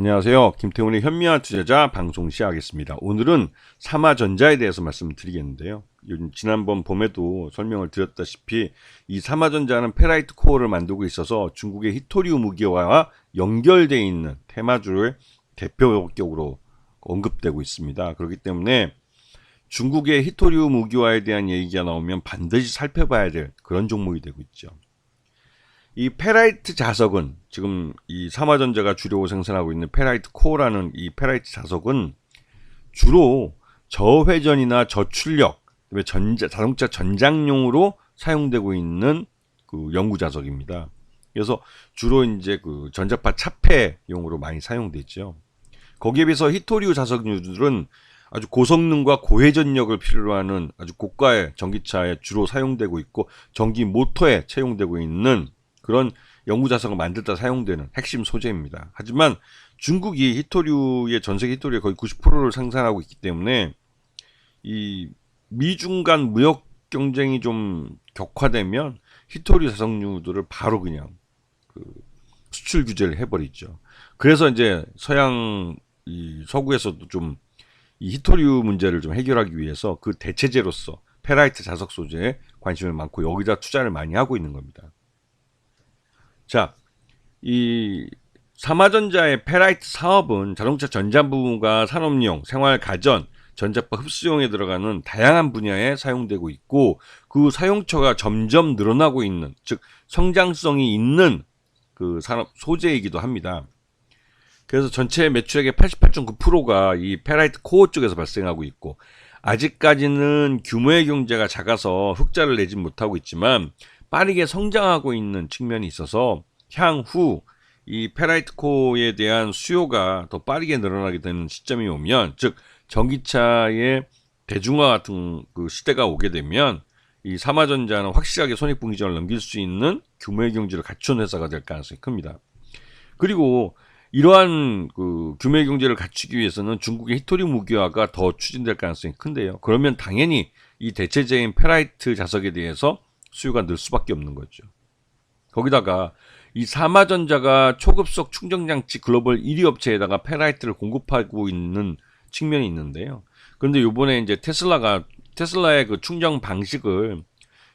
안녕하세요. 김태훈의 현미한 투자자 방송 시작하겠습니다. 오늘은 삼화전자에 대해서 말씀을 드리겠는데요. 지난번 봄에도 설명을 드렸다시피 이 삼화전자는 페라이트 코어를 만들고 있어서 중국의 히토리우 무기화와 연결되어 있는 테마주의 대표격으로 언급되고 있습니다. 그렇기 때문에 중국의 히토리우 무기화에 대한 얘기가 나오면 반드시 살펴봐야 될 그런 종목이 되고 있죠. 이 페라이트 자석은 지금 이 삼화전자가 주력으로 생산하고 있는 페라이트 코어라는 이 페라이트 자석은 주로 저회전이나 저출력, 자동차 전장용으로 사용되고 있는 그 연구 자석입니다. 그래서 주로 이제 그 전자파 차폐용으로 많이 사용되죠. 거기에 비해서 히토리우 자석류들은 아주 고성능과 고회전력을 필요로 하는 아주 고가의 전기차에 주로 사용되고 있고 전기 모터에 채용되고 있는 그런 연구 자석을 만들다 사용되는 핵심 소재입니다. 하지만 중국이 히토리우의 전세계 히토리우의 거의 90%를 생산하고 있기 때문에 이 미중 간 무역 경쟁이 좀 격화되면 히토리우 자석류들을 바로 그냥 그 수출 규제를 해버리죠. 그래서 이제 서양 이 서구에서도 좀 이 히토리우 문제를 좀 해결하기 위해서 그 대체제로서 페라이트 자석 소재에 관심을 많고 여기다 투자를 많이 하고 있는 겁니다. 자, 이 삼화전자의 페라이트 사업은 자동차 전자부가 산업용, 생활 가전, 전자파 흡수용에 들어가는 다양한 분야에 사용되고 있고 그 사용처가 점점 늘어나고 있는, 즉 성장성이 있는 그 산업 소재이기도 합니다. 그래서 전체 매출액의 88.9%가 이 페라이트 코어 쪽에서 발생하고 있고 아직까지는 규모의 경제가 작아서 흑자를 내지 못하고 있지만 빠르게 성장하고 있는 측면이 있어서 향후 이 페라이트 코어에 대한 수요가 더 빠르게 늘어나게 되는 시점이 오면, 즉 전기차의 대중화 같은 그 시대가 오게 되면 이 삼화전자는 확실하게 손익분기점을 넘길 수 있는 규모의 경제를 갖춘 회사가 될 가능성이 큽니다. 그리고 이러한 그 규모의 경제를 갖추기 위해서는 중국의 히토리 무기화가 더 추진될 가능성이 큰데요. 그러면 당연히 이 대체제인 페라이트 자석에 대해서 수요가 늘 수밖에 없는 거죠. 거기다가 이 삼화전자가 초급속 충전장치 글로벌 1위 업체에다가 페라이트를 공급하고 있는 측면이 있는데요. 그런데 요번에 이제 테슬라의 그 충전 방식을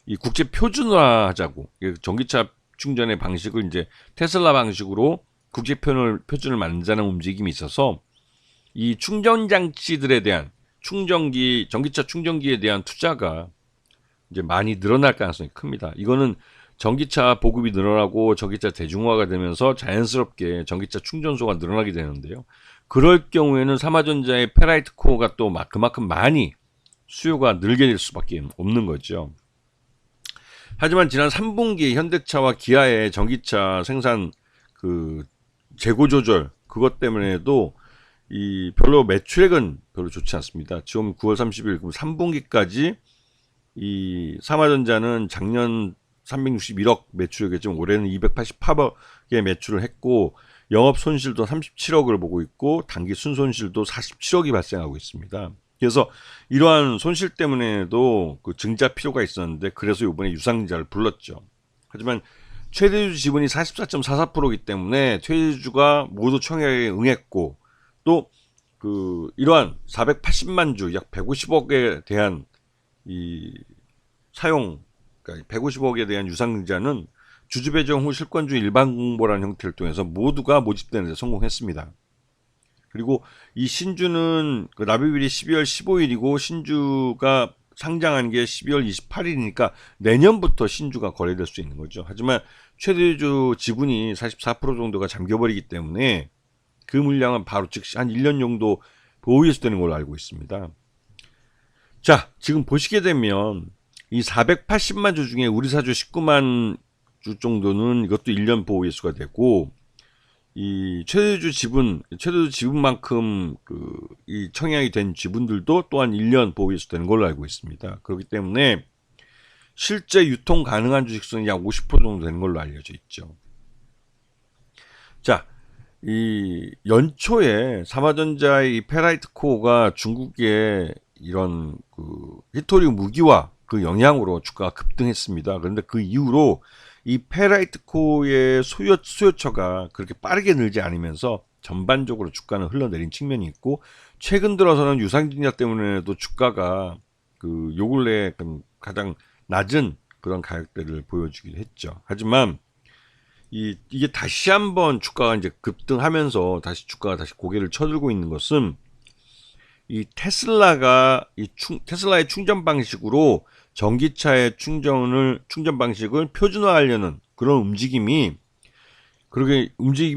이 국제 표준화하자고, 전기차 충전의 방식을 이제 테슬라 방식으로 국제 표준을 만드자는 움직임이 있어서 이 충전장치들에 대한 전기차 충전기에 대한 투자가 이제 많이 늘어날 가능성이 큽니다. 이거는 전기차 보급이 늘어나고 전기차 대중화가 되면서 자연스럽게 전기차 충전소가 늘어나게 되는데요. 그럴 경우에는 삼화전자의 페라이트 코어가 또 그만큼 많이 수요가 늘게 될 수밖에 없는 거죠. 하지만 지난 3분기 현대차와 기아의 전기차 생산 그 재고 조절 그것 때문에도 이 별로 매출액은 별로 좋지 않습니다. 지금 9월 30일 3분기까지 이 삼화전자는 작년 361억 매출액이지만 올해는 288억의 매출을 했고 영업 손실도 37억을 보고 있고 단기 순손실도 47억이 발생하고 있습니다. 그래서 이러한 손실 때문에도 그 증자 필요가 있었는데 그래서 이번에 유상증자를 불렀죠. 하지만 최대주 지분이 44.44%이기 때문에 최대주가 모두 청약에 응했고 또 그 이러한 480만 주 약 150억에 대한 이 사용, 그러니까 150억에 대한 유상증자는 주주 배정 후 실권주 일반 공모라는 형태를 통해서 모두가 모집되는 데 성공했습니다. 그리고 이 신주는 그 납입일이 12월 15일이고 신주가 상장한 게 12월 28일이니까 내년부터 신주가 거래될 수 있는 거죠. 하지만 최대주 지분이 44% 정도가 잠겨버리기 때문에 그 물량은 바로 즉시 한 1년 정도 보유해소되는 걸로 알고 있습니다. 자, 지금 보시게 되면 이 480만 주 중에 우리 사주 19만 주 정도는 이것도 1년 보호 예수가 되고 이 최대주 지분만큼 이 청약이 된 지분들도 또한 1년 보호 예수 되는 걸로 알고 있습니다. 그렇기 때문에 실제 유통 가능한 주식수는 약 50% 정도 되는 걸로 알려져 있죠. 자, 이 연초에 삼화전자의 이 페라이트 코어가 중국의 이런 그 히토리우 무기화 그 영향으로 주가가 급등했습니다. 그런데 그 이후로 이 페라이트 코어의 수요처가 그렇게 빠르게 늘지 않으면서 전반적으로 주가는 흘러내린 측면이 있고, 최근 들어서는 유상증자 때문에도 주가가 요 근래 가장 낮은 그런 가격대를 보여주기도 했죠. 하지만 이게 다시 한번 주가가 이제 급등하면서 다시 주가가 다시 고개를 쳐들고 있는 것은 이 테슬라의 충전 방식으로 전기차의 충전 방식을 표준화하려는 그런 움직임이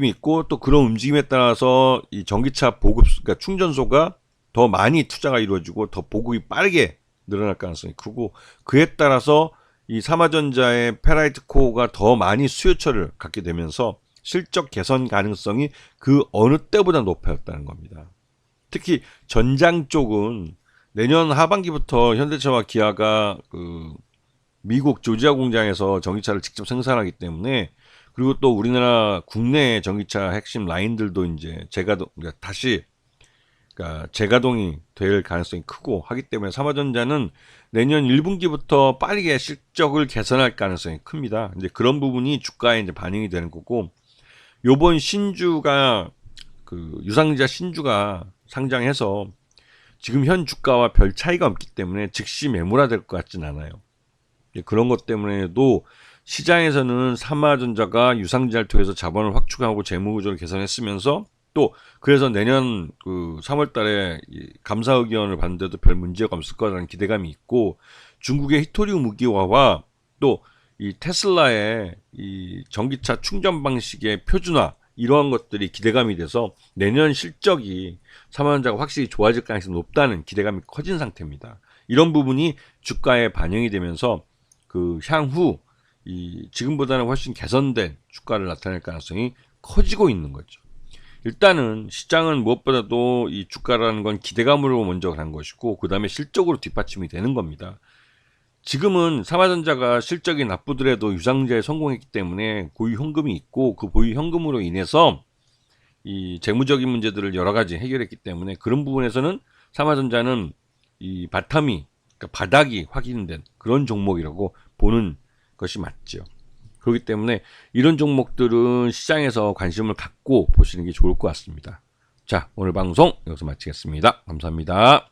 있고, 또 그런 움직임에 따라서 이 전기차 그러니까 충전소가 더 많이 투자가 이루어지고 더 보급이 빠르게 늘어날 가능성이 크고, 그에 따라서 이 삼화전자의 페라이트 코어가 더 많이 수요처를 갖게 되면서 실적 개선 가능성이 그 어느 때보다 높아졌다는 겁니다. 특히 전장 쪽은 내년 하반기부터 현대차와 기아가 미국 조지아 공장에서 전기차를 직접 생산하기 때문에, 그리고 또 우리나라 국내 전기차 핵심 라인들도 이제 재가동이 될 가능성이 크고 하기 때문에 삼화전자는 내년 1분기부터 빠르게 실적을 개선할 가능성이 큽니다. 이제 그런 부분이 주가에 이제 반영이 되는 거고, 요번 신주가 유상증자 신주가 상장해서 지금 현 주가와 별 차이가 없기 때문에 즉시 매물화될 것 같진 않아요. 그런 것 때문에도 시장에서는 삼화전자가 유상증자를 통해서 자본을 확충하고 재무구조를 개선했으면서, 또 그래서 내년 3월 달에 감사 의견을 받는데도 별 문제가 없을 거라는 기대감이 있고, 중국의 히토리움 무기화와 또 이 테슬라의 이 전기차 충전 방식의 표준화, 이러한 것들이 기대감이 돼서 내년 실적이 삼화전자가 확실히 좋아질 가능성이 높다는 기대감이 커진 상태입니다. 이런 부분이 주가에 반영이 되면서 향후 지금보다는 훨씬 개선된 주가를 나타낼 가능성이 커지고 있는 거죠. 일단은 시장은 무엇보다도 이 주가라는 건 기대감으로 먼저 간 것이고, 그 다음에 실적으로 뒷받침이 되는 겁니다. 지금은 삼화전자가 실적이 나쁘더라도 유상증자에 성공했기 때문에 고유 현금이 있고, 그 고유 현금으로 인해서 이 재무적인 문제들을 여러 가지 해결했기 때문에, 그런 부분에서는 삼화전자는 이 바닥이 확인된 그런 종목이라고 보는 것이 맞죠. 그렇기 때문에 이런 종목들은 시장에서 관심을 갖고 보시는 게 좋을 것 같습니다. 자, 오늘 방송 여기서 마치겠습니다. 감사합니다.